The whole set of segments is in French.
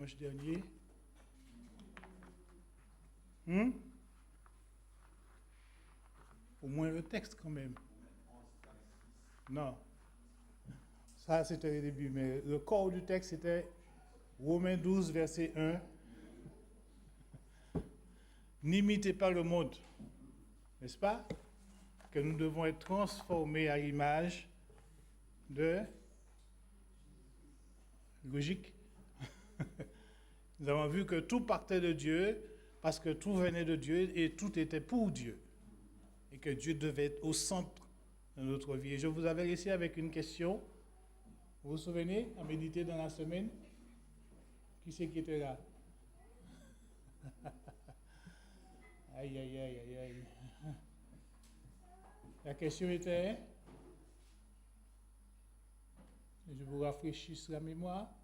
Dimanche dernier. Au moins le texte quand même. Non, ça c'était le début, mais le corps du texte c'était Romains 12, verset 1. N'imitez pas le monde, n'est-ce pas? Que nous devons être transformés à l'image de... Logique. Nous avons vu que tout partait de Dieu, parce que tout venait de Dieu et tout était pour Dieu. Et que Dieu devait être au centre de notre vie. Et je vous avais laissé avec une question. Vous vous souvenez, à méditer dans la semaine? Qui c'est qui était là? Aïe, aïe, aïe, aïe, aïe. La question était, je vous rafraîchis la mémoire,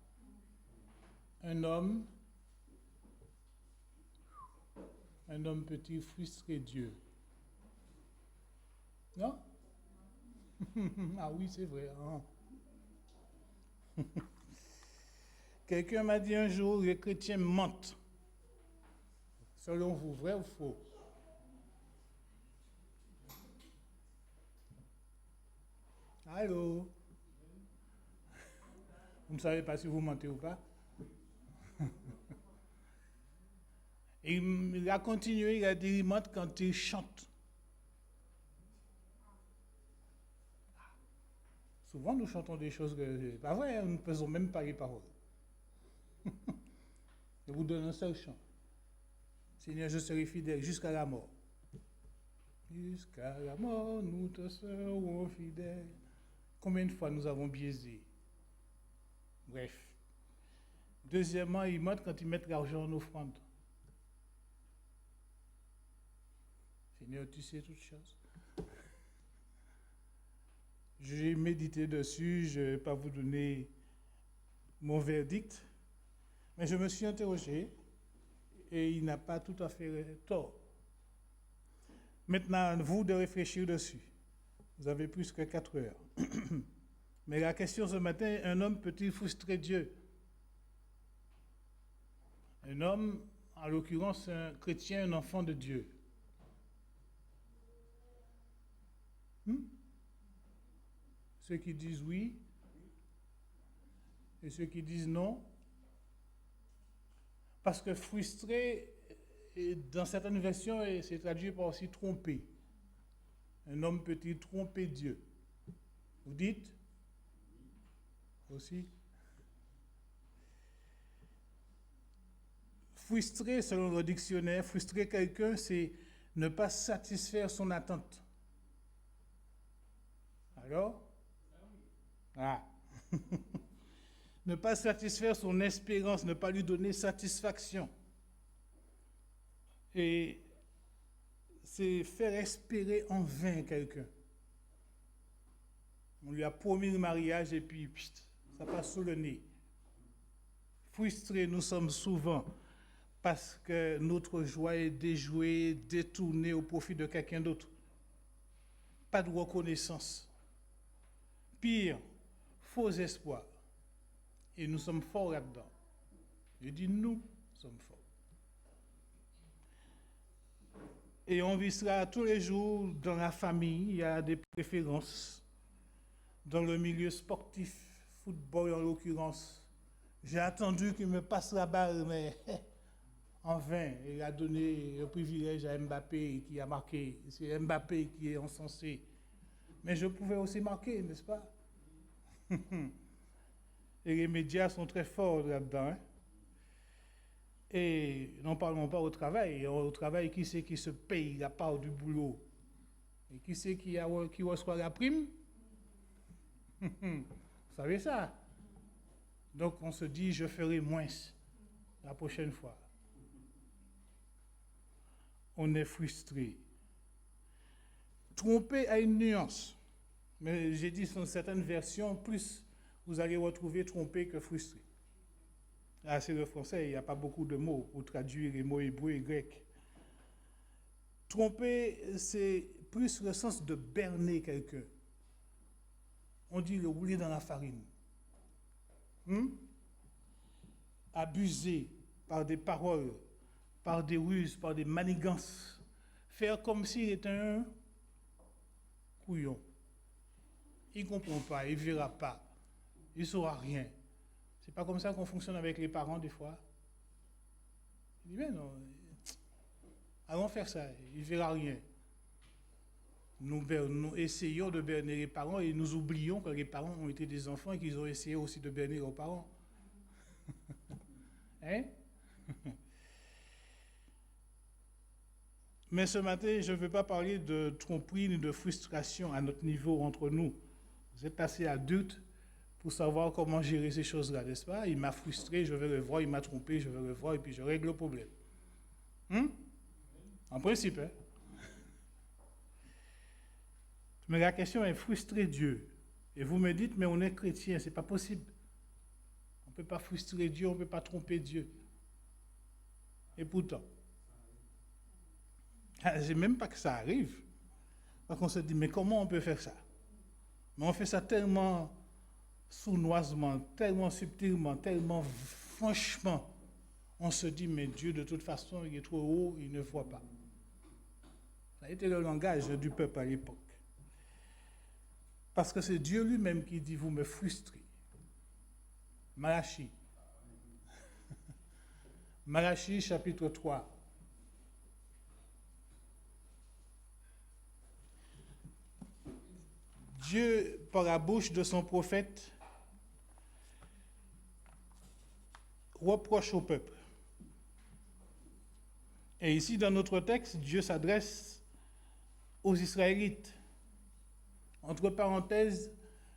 un homme peut-il frustrer Dieu? Non? Ah oui, c'est vrai. Hein? Quelqu'un m'a dit un jour, les chrétiens mentent. Selon vous, vrai ou faux? Allô? Vous ne savez pas si vous mentez ou pas? Et il a continué, il a dit, il ment quand il chante. Souvent, nous chantons des choses que c'est pas vrai, nous ne faisons même pas les paroles. Je vous donne un seul chant. Seigneur, je serai fidèle jusqu'à la mort. Jusqu'à la mort, nous te serons fidèles. Combien de fois nous avons biaisé? Bref. Deuxièmement, ils mentent quand ils mettent l'argent en offrande. Seigneur, tu sais toutes choses. J'ai médité dessus, je ne vais pas vous donner mon verdict, mais je me suis interrogé et il n'a pas tout à fait tort. Maintenant, à vous de réfléchir dessus. Vous avez plus que 4 heures. Mais la question ce matin, un homme peut-il frustrer Dieu? Un homme, en l'occurrence un chrétien, un enfant de Dieu. Ceux qui disent oui et ceux qui disent non. Parce que frustrer, dans certaines versions, c'est traduit par aussi tromper. Un homme peut-il tromper Dieu? Vous dites? Aussi? Frustrer, selon le dictionnaire, frustrer quelqu'un, c'est ne pas satisfaire son attente. Alors? Ah. Ne pas satisfaire son espérance, ne pas lui donner satisfaction. Et c'est faire espérer en vain quelqu'un. On lui a promis le mariage et puis ça passe sous le nez. Frustrés, nous sommes souvent parce que notre joie est déjouée, détournée au profit de quelqu'un d'autre. Pas de reconnaissance. Pire, faux espoir. Et nous sommes forts là-dedans. Je dis nous sommes forts. Et on vit cela tous les jours dans la famille, il y a des préférences. Dans le milieu sportif, football en l'occurrence, j'ai attendu qu'il me passe la balle, mais en vain, il a donné le privilège à Mbappé qui a marqué. C'est Mbappé qui est encensé. Mais je pouvais aussi marquer, n'est-ce pas? Et les médias sont très forts là-dedans. Hein? Et n'en parlons pas au travail. Au travail, qui c'est qui se paye la part du boulot? Et qui c'est qui reçoit la prime? Vous savez ça? Donc on se dit, je ferai moins la prochaine fois. On est frustré. Tromper a une nuance. Mais j'ai dit dans certaines versions, plus vous allez retrouver tromper que frustré. Là, c'est le français, il n'y a pas beaucoup de mots pour traduire les mots hébreux et grecs. Tromper, c'est plus le sens de berner quelqu'un. On dit le rouler dans la farine. abuser par des paroles, par des ruses, par des manigances, faire comme s'il était un couillon. Il ne comprend pas, il ne verra pas, il ne saura rien. C'est pas comme ça qu'on fonctionne avec les parents des fois. Il dit, mais non, allons faire ça, il ne verra rien. Nous essayons de berner les parents et nous oublions que les parents ont été des enfants et qu'ils ont essayé aussi de berner leurs parents. Hein? Mais ce matin, je ne veux pas parler de tromperie ni de frustration à notre niveau entre nous. Vous êtes assez adultes pour savoir comment gérer ces choses-là, n'est-ce pas? Il m'a frustré, je vais le voir, il m'a trompé, je vais le voir et puis je règle le problème. En principe, hein? Mais la question est frustrer Dieu. Et vous me dites, mais on est chrétien, c'est pas possible. On ne peut pas frustrer Dieu, on ne peut pas tromper Dieu. Et pourtant, c'est même pas que ça arrive. Parce qu'on se dit, mais comment on peut faire ça? Mais on fait ça tellement sournoisement, tellement subtilement, tellement franchement. On se dit, mais Dieu, de toute façon, il est trop haut, il ne voit pas. Ça a été le langage du peuple à l'époque. Parce que c'est Dieu lui-même qui dit, vous me frustrez. Malachie. Malachie, chapitre 3. Dieu, par la bouche de son prophète, reproche au peuple. Et ici, dans notre texte, Dieu s'adresse aux Israélites. Entre parenthèses,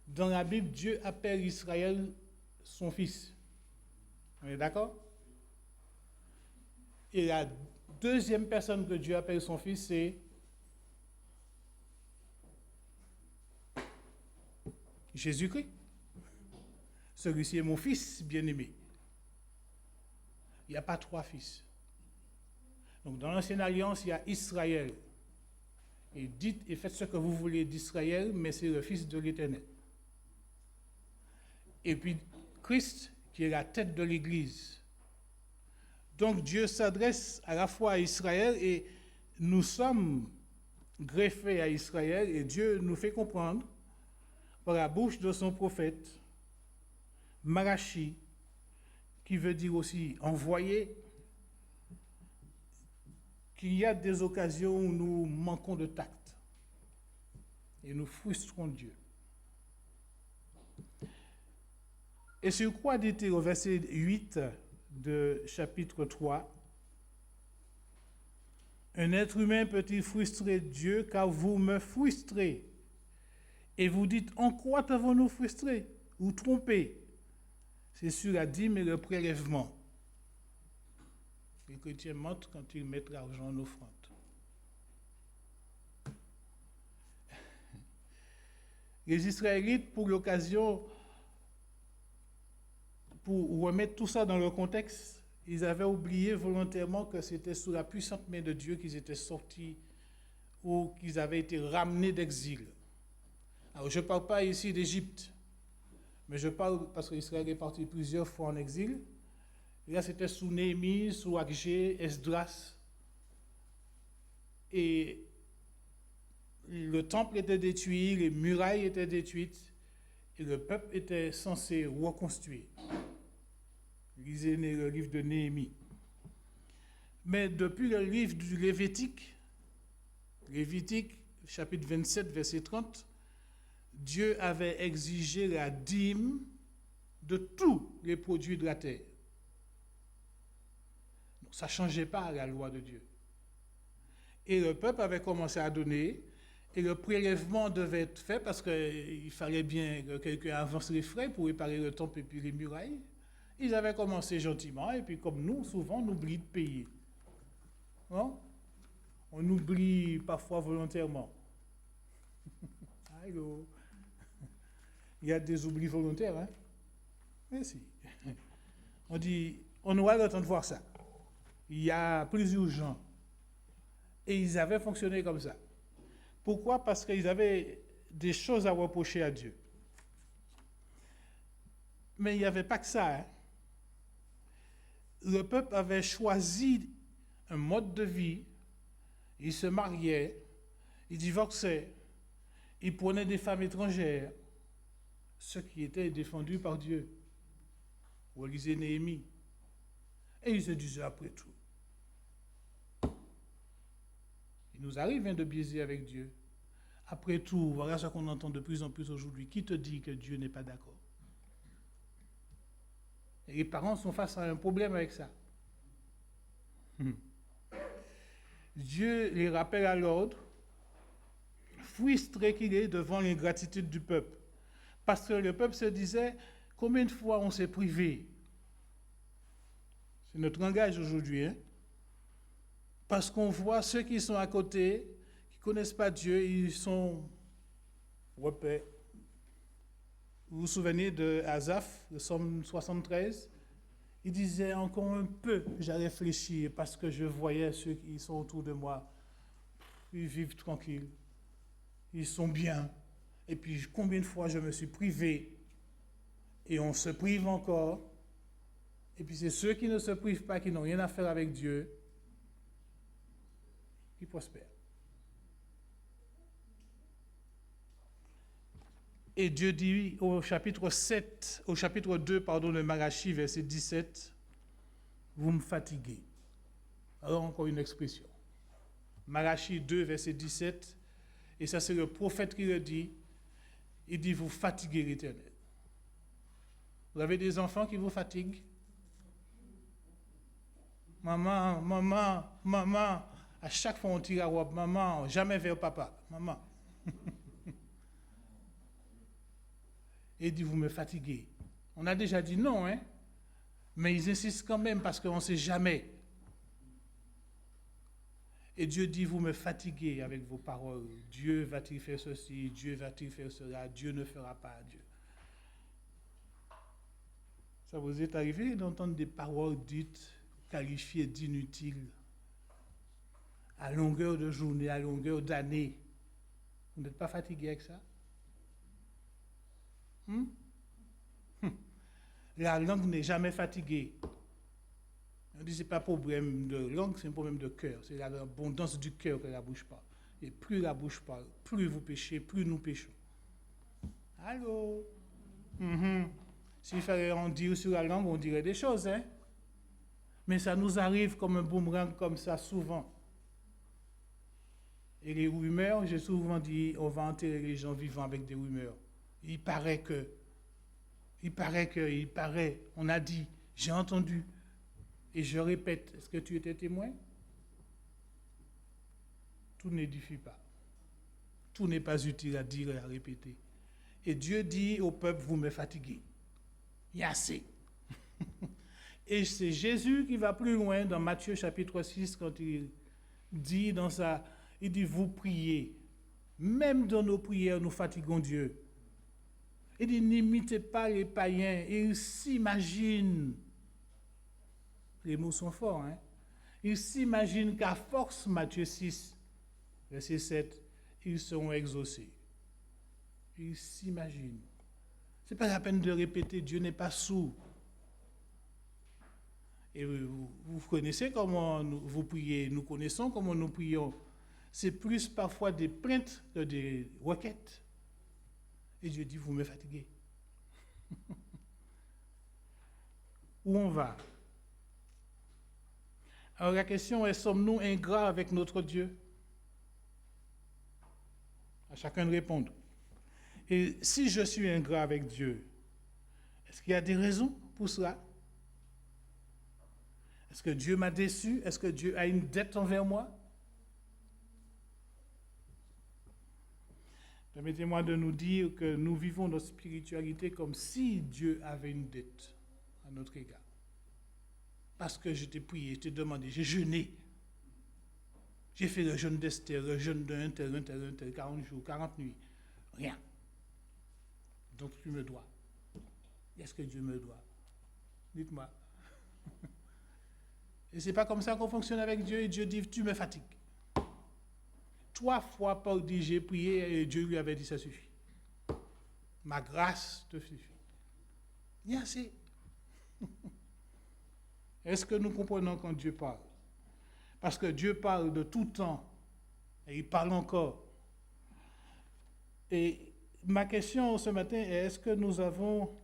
dans la Bible, Dieu appelle Israël son fils. On est d'accord? Et la deuxième personne que Dieu appelle son fils, c'est Jésus-Christ. Celui-ci est mon fils bien-aimé. Il n'y a pas trois fils. Donc dans l'Ancienne Alliance, il y a Israël. Et dites et faites ce que vous voulez d'Israël, mais c'est le Fils de l'Éternel. Et puis Christ, qui est la tête de l'Église. Donc Dieu s'adresse à la fois à Israël et nous sommes greffés à Israël et Dieu nous fait comprendre par la bouche de son prophète, Malachie, qui veut dire aussi envoyé, qu'il y a des occasions où nous manquons de tact et nous frustrons Dieu. Et sur quoi dit-il au verset 8 de chapitre 3, un être humain peut-il frustrer Dieu car vous me frustrez? Et vous dites, en quoi t'avons-nous frustré ou trompé? C'est sur la dîme et le prélèvement. Les chrétiens mentent quand ils mettent l'argent en offrande. Les Israélites, pour l'occasion, pour remettre tout ça dans le contexte, ils avaient oublié volontairement que c'était sous la puissante main de Dieu qu'ils étaient sortis ou qu'ils avaient été ramenés d'exil. Alors, je ne parle pas ici d'Égypte, mais je parle parce qu'Israël est parti plusieurs fois en exil. Et là, c'était sous Néhémie, sous Agé, Esdras. Et le temple était détruit, les murailles étaient détruites, et le peuple était censé reconstruire. Lisez le livre de Néhémie. Mais depuis le livre du Lévitique, chapitre 27, verset 30, Dieu avait exigé la dîme de tous les produits de la terre. Donc, ça ne changeait pas la loi de Dieu. Et le peuple avait commencé à donner, et le prélèvement devait être fait parce qu'il fallait bien que quelqu'un avance les frais pour réparer le temple et puis les murailles. Ils avaient commencé gentiment, et puis comme nous, souvent, on oublie de payer. Non? On oublie parfois volontairement. Allô? Il y a des oublis volontaires, hein? Merci. On dit, on aura le temps de voir ça. Il y a plusieurs gens. Et ils avaient fonctionné comme ça. Pourquoi? Parce qu'ils avaient des choses à reprocher à Dieu. Mais il n'y avait pas que ça, hein? le peuple avait choisi un mode de vie, il se mariait, il divorçait, il prenait des femmes étrangères, ce qui était défendu par Dieu. Vous lisez Néhémie. Et il se disait après tout. Il nous arrive de biaiser avec Dieu. Après tout, voilà ce qu'on entend de plus en plus aujourd'hui. Qui te dit que Dieu n'est pas d'accord? Et les parents sont face à un problème avec ça. Dieu les rappelle à l'ordre, frustré qu'il est devant l'ingratitude du peuple. Parce que le peuple se disait, combien de fois on s'est privé? C'est notre langage aujourd'hui. Parce qu'on voit ceux qui sont à côté, qui ne connaissent pas Dieu, ils sont repais. Vous vous souvenez de Asaph, le psaume 73? Il disait, encore un peu, j'ai réfléchi parce que je voyais ceux qui sont autour de moi. Ils vivent tranquilles. Ils sont bien. Et puis, combien de fois je me suis privé? Et on se prive encore. Et puis, c'est ceux qui ne se privent pas, qui n'ont rien à faire avec Dieu, qui prospèrent. Et Dieu dit au chapitre 2, de Malachie, verset 17, vous me fatiguez. Alors, encore une expression. Malachie 2, verset 17, et ça, c'est le prophète qui le dit. Il dit, vous fatiguez l'Éternel. Vous avez des enfants qui vous fatiguent? Maman, maman, maman. À chaque fois, on tire la robe. Maman, jamais vers papa. Maman. Et il dit, vous me fatiguez. On a déjà dit non, hein? Mais ils insistent quand même parce qu'on ne sait jamais. Et Dieu dit, vous me fatiguez avec vos paroles. Dieu va-t-il faire ceci? Dieu va-t-il faire cela? Dieu ne fera pas. Dieu. Ça vous est arrivé d'entendre des paroles dites, qualifiées d'inutiles, à longueur de journée, à longueur d'année? Vous n'êtes pas fatigué avec ça? La langue n'est jamais fatiguée. On dit que ce n'est pas un problème de langue, c'est un problème de cœur. C'est l'abondance du cœur que la bouche parle. Et plus la bouche parle, plus vous péchez, plus nous péchons. Allô? S'il fallait en dire sur la langue, on dirait des choses, hein? Mais ça nous arrive comme un boomerang comme ça souvent. Et les rumeurs, j'ai souvent dit, on va enterrer les gens vivants avec des rumeurs. Il paraît, on a dit, j'ai entendu. Et je répète, est-ce que tu étais témoin? Tout n'édifie pas. Tout n'est pas utile à dire et à répéter. Et Dieu dit au peuple, vous me fatiguez. Il y a assez. Et c'est Jésus qui va plus loin dans Matthieu chapitre 6 quand il dit il dit, vous priez. Même dans nos prières, nous fatiguons Dieu. Il dit, n'imitez pas les païens. Ils s'imaginent. Les mots sont forts, hein? Ils s'imaginent qu'à force, Matthieu 6, verset 7, ils seront exaucés. Ils s'imaginent. Ce n'est pas la peine de répéter, Dieu n'est pas sourd. Et vous connaissez comment vous priez, nous connaissons comment nous prions. C'est plus parfois des plaintes que des requêtes. Et Dieu dit, vous me fatiguez. Où on va? Alors la question est, sommes-nous ingrats avec notre Dieu? À chacun de répondre. Et si je suis ingrat avec Dieu, est-ce qu'il y a des raisons pour cela? Est-ce que Dieu m'a déçu? Est-ce que Dieu a une dette envers moi? Permettez-moi de nous dire que nous vivons notre spiritualité comme si Dieu avait une dette à notre égard. Parce que je t'ai prié, je t'ai demandé, j'ai jeûné. J'ai fait le jeûne d'Esther, le jeûne d'un tel, 40 jours, 40 nuits. Rien. Donc tu me dois. Est-ce que Dieu me doit? Dites-moi. Et c'est pas comme ça qu'on fonctionne avec Dieu. Et Dieu dit, tu me fatigues. 3 fois Paul dit, j'ai prié et Dieu lui avait dit, ça suffit. Ma grâce te suffit. Il y a assez. Est-ce que nous comprenons quand Dieu parle? Parce que Dieu parle de tout temps et il parle encore. Et ma question ce matin est, est-ce que nous avons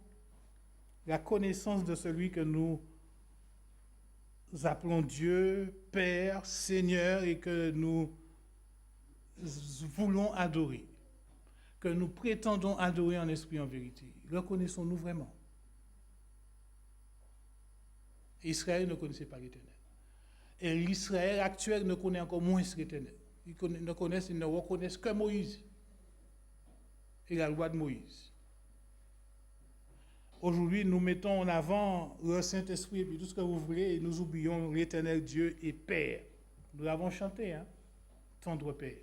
la connaissance de celui que nous appelons Dieu, Père, Seigneur et que nous voulons adorer, que nous prétendons adorer en esprit et en vérité? Le connaissons-nous vraiment? Israël ne connaissait pas l'Éternel. Et l'Israël actuel ne connaît encore moins l'Éternel. Ils ne reconnaissent que Moïse et la loi de Moïse. Aujourd'hui, nous mettons en avant le Saint-Esprit et puis tout ce que vous voulez et nous oublions l'Éternel Dieu et Père. Nous l'avons chanté, hein? Tendre Père.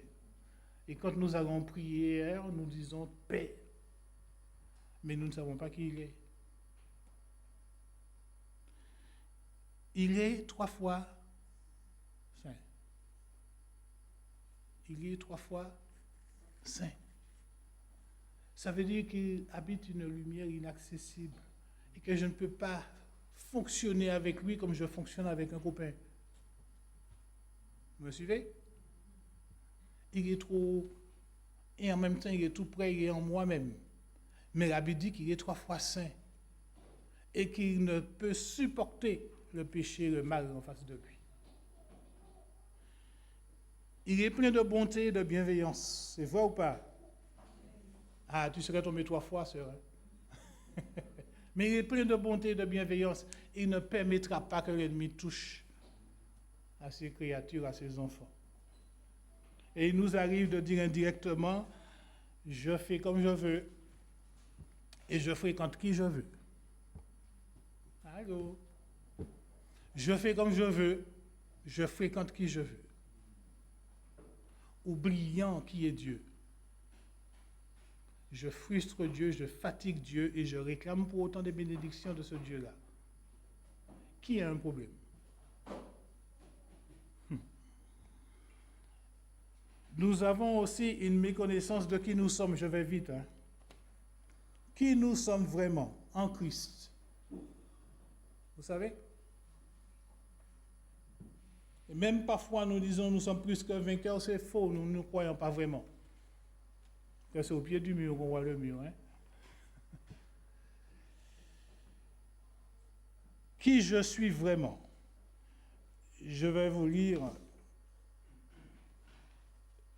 Et quand nous allons prier, nous disons Père. Mais nous ne savons pas qui il est. Il est 3 fois saint. Il est 3 fois saint. Ça veut dire qu'il habite une lumière inaccessible et que je ne peux pas fonctionner avec lui comme je fonctionne avec un copain. Vous me suivez? Il est trop... Et en même temps, il est tout près, il est en moi-même. Mais la Bible dit qu'il est 3 fois saint et qu'il ne peut supporter le péché, le mal en face de lui. Il est plein de bonté et de bienveillance. C'est vrai ou pas? Ah, tu serais tombé 3 fois, sœur. Mais il est plein de bonté et de bienveillance. Il ne permettra pas que l'ennemi touche à ses créatures, à ses enfants. Et il nous arrive de dire indirectement, je fais comme je veux et je fréquente qui je veux. Allô? Je fais comme je veux, je fréquente qui je veux. Oubliant qui est Dieu. Je frustre Dieu, je fatigue Dieu et je réclame pour autant des bénédictions de ce Dieu-là. Qui a un problème? Nous avons aussi une méconnaissance de qui nous sommes. Je vais vite. Qui nous sommes vraiment en Christ. Vous savez? Et même parfois nous disons nous sommes plus que vainqueurs, c'est faux, nous ne croyons pas vraiment. C'est au pied du mur qu'on voit le mur. Hein? Qui je suis vraiment? Je vais vous lire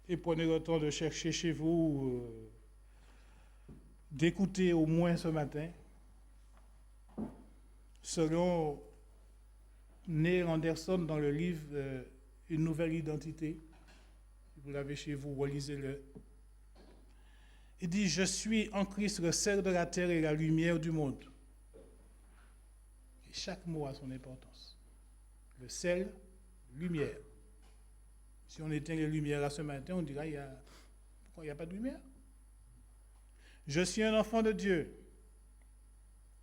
et prenez le temps de chercher chez vous, d'écouter au moins ce matin, selon Neil Anderson dans le livre Une nouvelle identité. Si vous l'avez chez vous, relisez-le. Il dit, je suis en Christ le sel de la terre et la lumière du monde. Et chaque mot a son importance. Le sel, lumière. Si on éteint les lumières là ce matin, on dira, pourquoi il n'y a pas de lumière? Je suis un enfant de Dieu.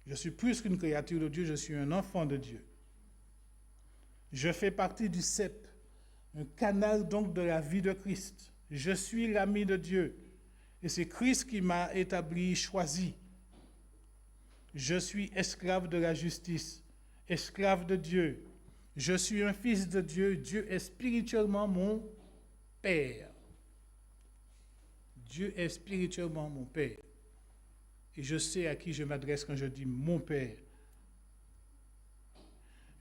Je suis plus qu'une créature de Dieu, je suis un enfant de Dieu. Je fais partie du CEP, un canal donc de la vie de Christ. Je suis l'ami de Dieu. Et c'est Christ qui m'a établi, choisi. Je suis esclave de la justice, esclave de Dieu. Je suis un fils de Dieu. Dieu est spirituellement mon Père. Dieu est spirituellement mon Père. Et je sais à qui je m'adresse quand je dis mon Père.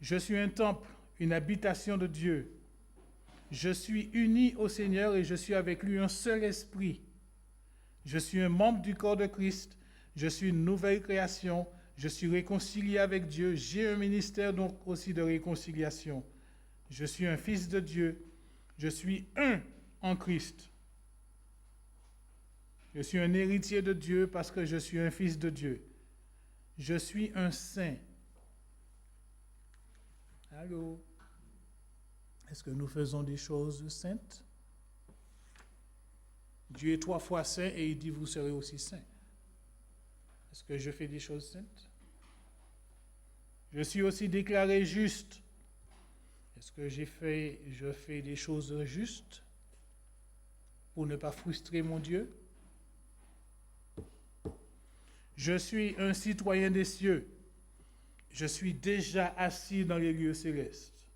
Je suis un temple, une habitation de Dieu. Je suis uni au Seigneur et je suis avec lui un seul esprit. Je suis un membre du corps de Christ. Je suis une nouvelle création. Je suis réconcilié avec Dieu. J'ai un ministère donc aussi de réconciliation. Je suis un fils de Dieu. Je suis un en Christ. Je suis un héritier de Dieu parce que je suis un fils de Dieu. Je suis un saint. Allô? Est-ce que nous faisons des choses saintes? Dieu est 3 fois saint et il dit vous serez aussi saints. Est-ce que je fais des choses saintes? Je suis aussi déclaré juste. Est-ce que je fais des choses justes pour ne pas frustrer mon Dieu? Je suis un citoyen des cieux. Je suis déjà assis dans les lieux célestes.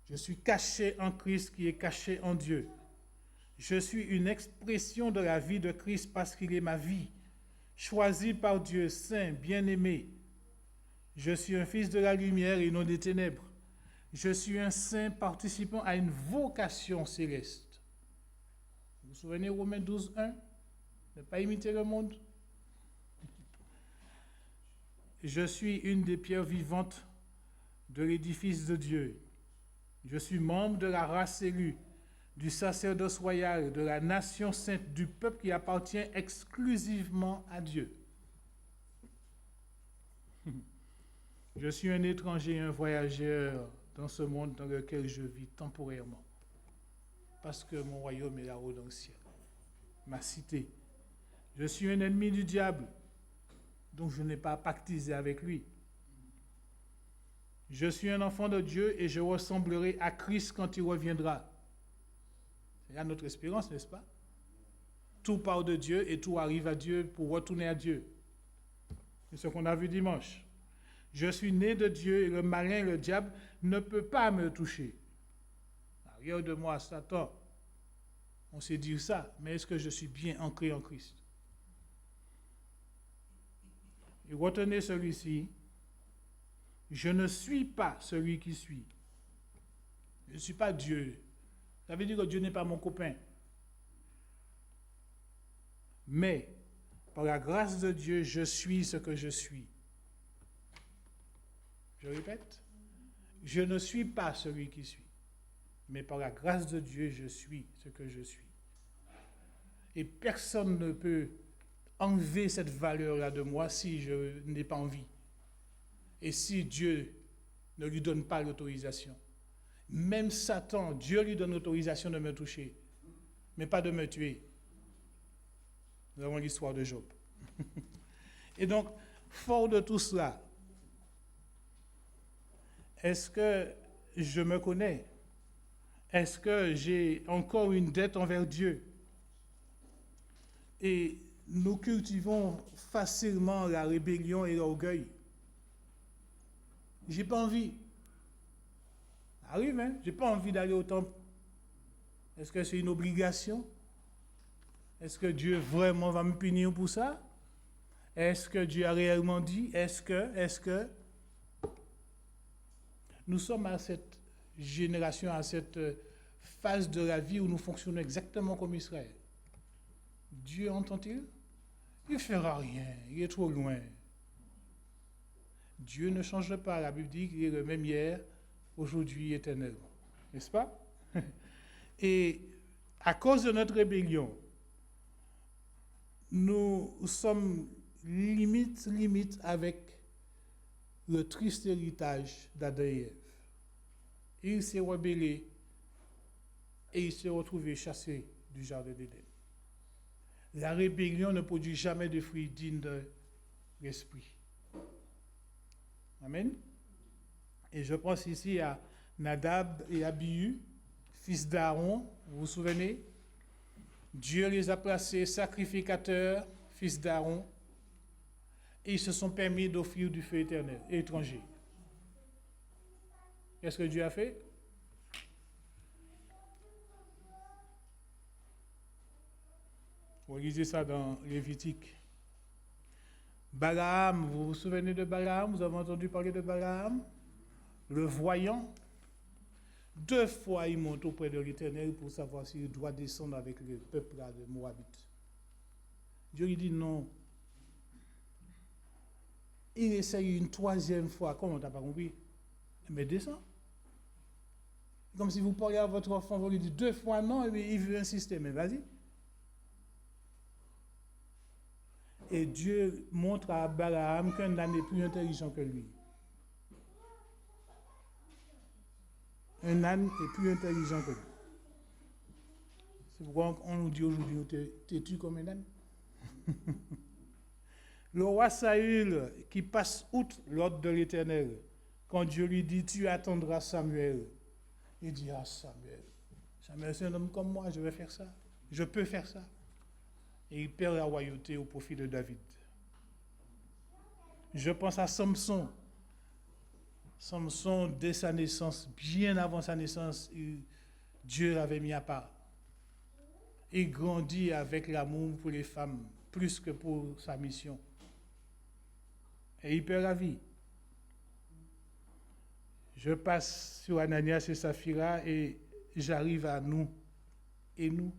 Je suis caché en Christ qui est caché en Dieu. Je suis une expression de la vie de Christ parce qu'il est ma vie, choisi par Dieu, saint, bien-aimé. Je suis un fils de la lumière et non des ténèbres. Je suis un saint participant à une vocation céleste. Vous vous souvenez Romains 12, 1 ? Ne pas imiter le monde. Je suis une des pierres vivantes de l'édifice de Dieu. Je suis membre de la race élue, du sacerdoce royal, de la nation sainte, du peuple qui appartient exclusivement à Dieu. Je suis un étranger et un voyageur dans ce monde dans lequel je vis temporairement, parce que mon royaume est là-haut dans le ciel, ma cité. Je suis un ennemi du diable, donc je n'ai pas pactisé avec lui. Je suis un enfant de Dieu et je ressemblerai à Christ quand il reviendra. C'est là notre espérance, n'est-ce pas? Tout part de Dieu et tout arrive à Dieu pour retourner à Dieu. C'est ce qu'on a vu dimanche. Je suis né de Dieu et le malin, le diable, ne peut pas me toucher. Arrière de moi, Satan. On sait dire ça, mais est-ce que je suis bien ancré en Christ? Et retenez celui-ci. Je ne suis pas celui qui suis. Je ne suis pas Dieu. Ça veut dire que Dieu n'est pas mon copain. Mais, par la grâce de Dieu, je suis ce que je suis. Je répète, je ne suis pas celui qui suis. Mais par la grâce de Dieu, je suis ce que je suis. Et personne ne peut enlever cette valeur-là de moi si je n'ai pas envie. Et si Dieu ne lui donne pas l'autorisation. Même Satan, Dieu lui donne l'autorisation de me toucher, mais pas de me tuer. Nous avons l'histoire de Job. Et donc, fort de tout cela, est-ce que je me connais? Est-ce que j'ai encore une dette envers Dieu? Et nous cultivons facilement la rébellion et l'orgueil. J'ai pas envie. Arrive, hein? J'ai pas envie d'aller au temple. Est-ce que c'est une obligation? Est-ce que Dieu vraiment va me punir pour ça? Est-ce que Dieu a réellement dit? Est-ce que... Nous sommes à cette génération, à cette phase de la vie où nous fonctionnons exactement comme Israël. Dieu entend-il? Il ne fera rien, il est trop loin. Dieu ne change pas. La Bible dit qu'il est le même hier, aujourd'hui, éternellement. N'est-ce pas? Et à cause de notre rébellion, nous sommes limite avec le triste héritage d'Adam et Ève. Il s'est rebellé et il s'est retrouvé chassé du jardin d'Éden. La rébellion ne produit jamais de fruits dignes de l'esprit. Amen. Et je pense ici à Nadab et Abihu, fils d'Aaron, vous vous souvenez? Dieu les a placés sacrificateurs, fils d'Aaron, et ils se sont permis d'offrir du feu éternel, étranger. Qu'est-ce que Dieu a fait? Vous lisez ça dans Lévitique. Balaam, vous vous souvenez de Balaam? Vous avez entendu parler de Balaam? Le voyant. 2 fois, il monte auprès de l'Éternel pour savoir s'il doit descendre avec le peuple de Moabite. Dieu lui dit non. Il essaye une 3e fois. Comment tu n'as pas compris? Mais descends. Comme si vous parliez à votre enfant, vous lui dites 2 fois non, et puis il veut insister. Mais vas-y. Et Dieu montre à Balaam qu'un âne est plus intelligent que lui. Un âne est plus intelligent que lui. C'est pourquoi on nous dit aujourd'hui, t'es-tu comme un âne? Le roi Saül qui passe outre l'ordre de l'Éternel, quand Dieu lui dit, tu attendras Samuel, il dit, ah Samuel, c'est un homme comme moi, je vais faire ça, je peux faire ça. Et il perd la royauté au profit de David. Je pense à Samson, Samson, dès sa naissance, bien avant sa naissance, Dieu l'avait mis à part. Il grandit avec l'amour pour les femmes, plus que pour sa mission. Et il perd la vie. Je passe sur Ananias et Saphira et j'arrive à nous. Et nous,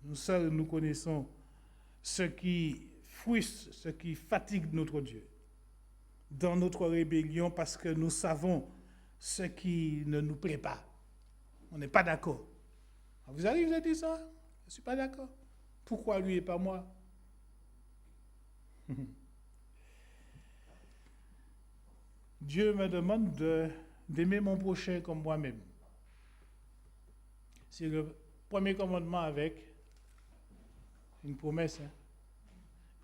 nous seuls, nous connaissons ce qui frustre, ce qui fatigue notre Dieu. Dans notre rébellion, parce que nous savons ce qui ne nous plaît pas. On n'est pas d'accord. Vous arrivez, vous avez dit ça? Je ne suis pas d'accord. Pourquoi lui et pas moi? Dieu me demande d'aimer mon prochain comme moi-même. C'est le premier commandement avec une promesse.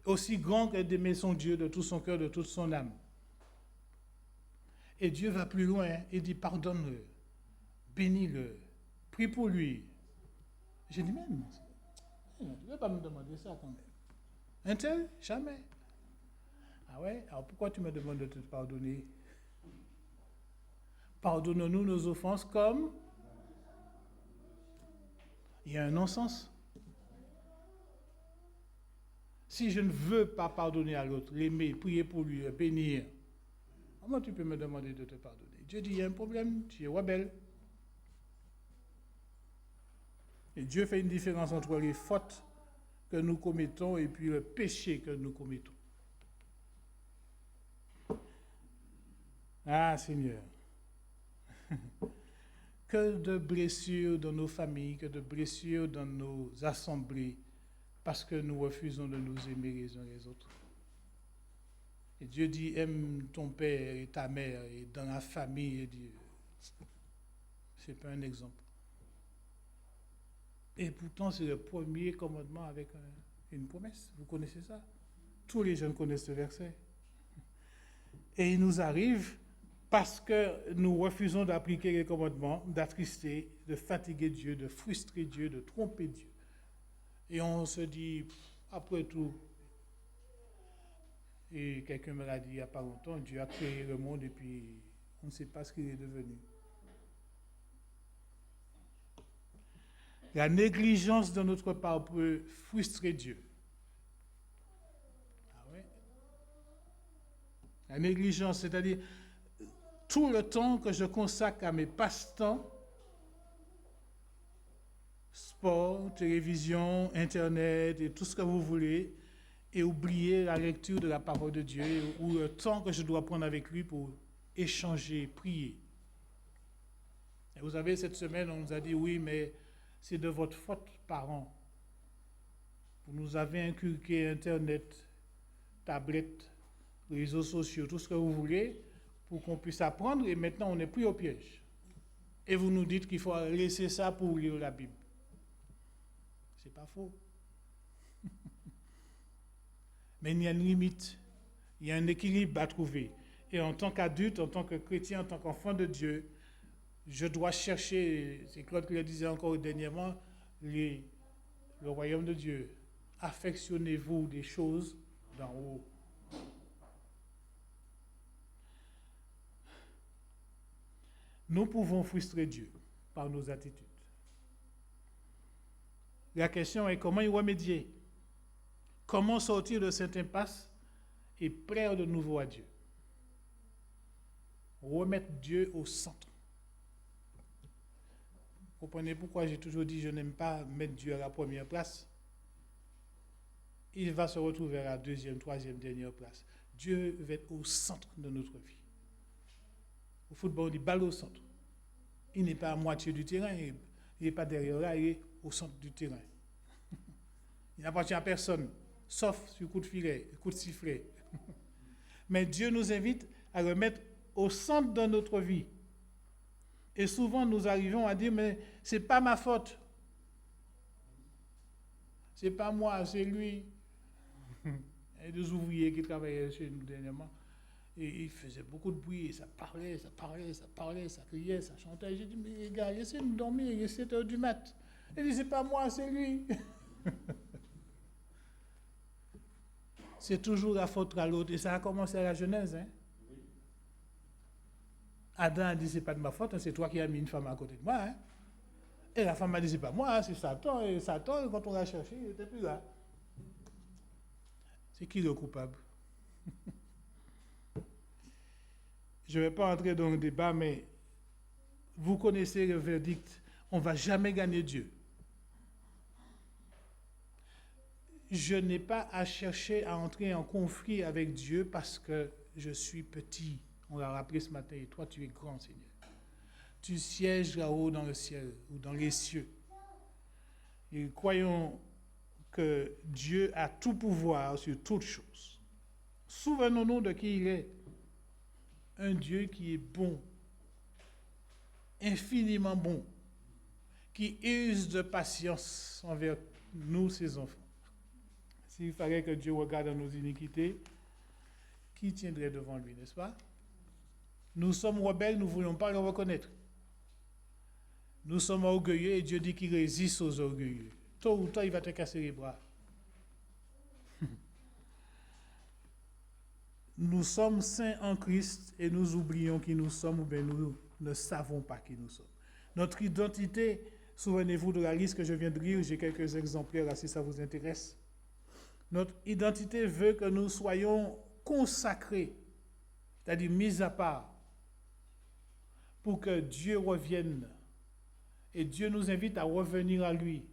Aussi grand que d'aimer son Dieu de tout son cœur, de toute son âme. Et Dieu va plus loin et dit pardonne-le, bénis-le, prie pour lui. J'ai dit même, tu ne vas pas me demander ça quand même. Un tel? Jamais. Ah ouais? Alors pourquoi tu me demandes de te pardonner? Pardonne-nous nos offenses comme... Il y a un non-sens. Si je ne veux pas pardonner à l'autre, l'aimer, prier pour lui, le bénir, comment tu peux me demander de te pardonner? Dieu dit, il y a un problème, tu es rebelle. Et Dieu fait une différence entre les fautes que nous commettons et puis le péché que nous commettons. Ah Seigneur, que de blessures dans nos familles, que de blessures dans nos assemblées, parce que nous refusons de nous aimer les uns les autres. Et Dieu dit, aime ton père et ta mère, et dans la famille, et Dieu, ce n'est pas un exemple. Et pourtant, c'est le premier commandement avec une promesse. Vous connaissez ça? Tous les jeunes connaissent ce verset. Et il nous arrive, parce que nous refusons d'appliquer les commandements, d'attrister, de fatiguer Dieu, de frustrer Dieu, de tromper Dieu. Et on se dit, après tout, et quelqu'un me l'a dit il n'y a pas longtemps, Dieu a créé le monde et puis on ne sait pas ce qu'il est devenu. La négligence de notre part peut frustrer Dieu. Ah ouais? La négligence, c'est-à-dire tout le temps que je consacre à mes passe-temps, sport, télévision, Internet et tout ce que vous voulez, et oublier la lecture de la parole de Dieu ou le temps que je dois prendre avec lui pour échanger, prier. Et vous savez, cette semaine, on nous a dit, oui, mais c'est de votre faute, parents. Vous nous avez inculqué Internet, tablette, réseaux sociaux, tout ce que vous voulez, pour qu'on puisse apprendre, et maintenant, on n'est plus au piège. Et vous nous dites qu'il faut laisser ça pour lire la Bible. C'est pas faux. Mais il y a une limite, il y a un équilibre à trouver. Et en tant qu'adulte, en tant que chrétien, en tant qu'enfant de Dieu, je dois chercher, c'est Claude qui le disait encore dernièrement, le royaume de Dieu. Affectionnez-vous des choses d'en haut. Nous pouvons frustrer Dieu par nos attitudes. La question est comment y remédier? Comment sortir de cette impasse et plaire de nouveau à Dieu? Remettre Dieu au centre. Vous comprenez pourquoi j'ai toujours dit je n'aime pas mettre Dieu à la première place? Il va se retrouver à la deuxième, troisième, dernière place. Dieu va être au centre de notre vie. Au football, on dit balle au centre. Il n'est pas à moitié du terrain, il n'est pas derrière là, il est au centre du terrain. Il n'appartient à personne, sauf sur coup de filet, coup de sifflet. Mais Dieu nous invite à le mettre au centre de notre vie. Et souvent, nous arrivons à dire, mais ce n'est pas ma faute. Ce n'est pas moi, c'est lui. Il y a des ouvriers qui travaillaient chez nous dernièrement. Et il faisait beaucoup de bruit, et ça parlait, ça criait, ça chantait. J'ai dit, mais les gars, laissez-nous dormir, il est 7 heures du mat. Il dit, c'est pas moi, c'est lui. c'est toujours la faute à l'autre. Et ça a commencé à la Genèse. Hein? Adam a dit, c'est pas de ma faute, hein, c'est toi qui as mis une femme à côté de moi. Hein? Et la femme a dit, c'est pas moi, hein, c'est Satan. Et Satan, quand on l'a cherché, il n'était plus là. C'est qui le coupable? Je ne vais pas entrer dans le débat, mais vous connaissez le verdict. On ne va jamais gagner Dieu. Je n'ai pas à chercher à entrer en conflit avec Dieu parce que je suis petit. On l'a rappelé ce matin. Et toi, tu es grand, Seigneur. Tu sièges là-haut dans le ciel ou dans les cieux. Et croyons que Dieu a tout pouvoir sur toutes choses. Souvenons-nous de qui il est. Un Dieu qui est bon, infiniment bon, qui use de patience envers nous, ses enfants. S'il fallait que Dieu regarde nos iniquités, qui tiendrait devant lui, n'est-ce pas? Nous sommes rebelles, nous ne voulons pas le reconnaître. Nous sommes orgueilleux et Dieu dit qu'il résiste aux orgueilleux. Tôt ou tard, il va te casser les bras. Nous sommes saints en Christ et nous oublions qui nous sommes ou bien nous ne savons pas qui nous sommes. Notre identité, souvenez-vous de la liste que je viens de lire, j'ai quelques exemplaires là si ça vous intéresse. Notre identité veut que nous soyons consacrés, c'est-à-dire mis à part, pour que Dieu revienne. Et Dieu nous invite à revenir à lui.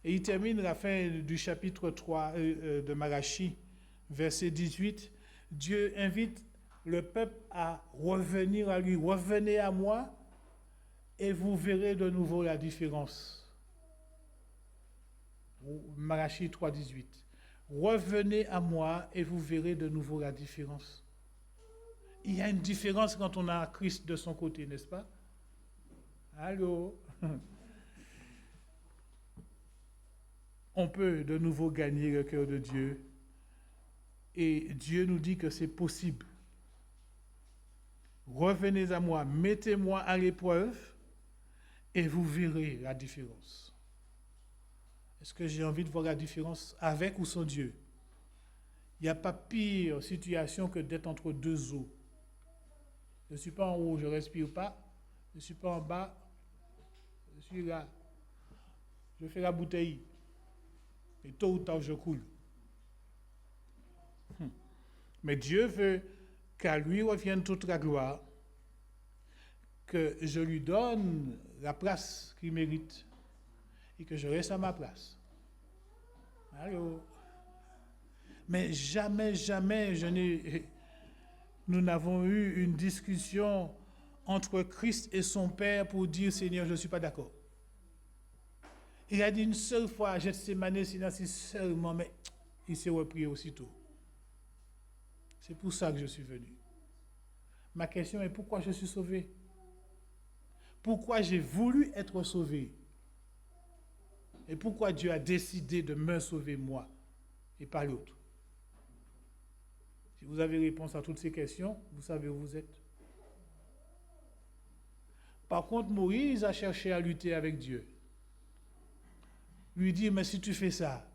Et il termine la fin du chapitre 3 de Malachie, verset 18. Dieu invite le peuple à revenir à lui. Revenez à moi et vous verrez de nouveau la différence. Malachie 3, 18. Revenez à moi et vous verrez de nouveau la différence. Il y a une différence quand on a Christ de son côté, n'est-ce pas? Allô? On peut de nouveau gagner le cœur de Dieu. Et Dieu nous dit que c'est possible. Revenez à moi, mettez-moi à l'épreuve et vous verrez la différence. Est-ce que j'ai envie de voir la différence avec ou sans Dieu? Il n'y a pas pire situation que d'être entre deux eaux. Je ne suis pas en haut, je ne respire pas. Je ne suis pas en bas, je suis là. Je fais la bouteille. Et tôt ou tard, je coule. Mais Dieu veut qu'à lui revienne toute la gloire, que je lui donne la place qu'il mérite et que je reste à ma place. Allô? Mais jamais, nous n'avons eu une discussion entre Christ et son Père pour dire, Seigneur, je ne suis pas d'accord. Il a dit une seule fois à Gethsémane, seulement, mais il s'est repris aussitôt. C'est pour ça que je suis venu. Ma question est pourquoi je suis sauvé? Pourquoi j'ai voulu être sauvé? Et pourquoi Dieu a décidé de me sauver moi et pas l'autre? Si vous avez réponse à toutes ces questions, vous savez où vous êtes. Par contre, Moïse a cherché à lutter avec Dieu. Lui dit, mais si tu fais ça,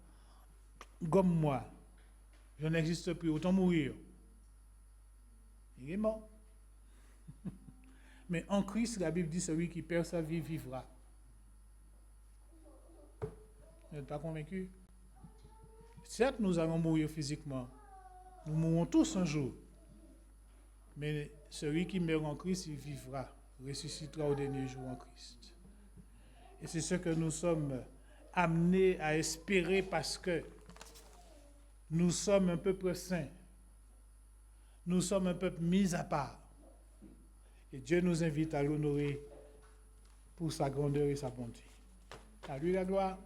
gomme-moi, je n'existe plus, autant mourir. Il est mort. Mais en Christ, la Bible dit, celui qui perd sa vie vivra. Vous n'êtes pas convaincu? Certes, nous allons mourir physiquement. Nous mourrons tous un jour. Mais celui qui meurt en Christ, il vivra, ressuscitera au dernier jour en Christ. Et c'est ce que nous sommes amenés à espérer parce que nous sommes un peuple saint. Nous sommes un peuple mis à part. Et Dieu nous invite à l'honorer pour sa grandeur et sa bonté. À lui la gloire.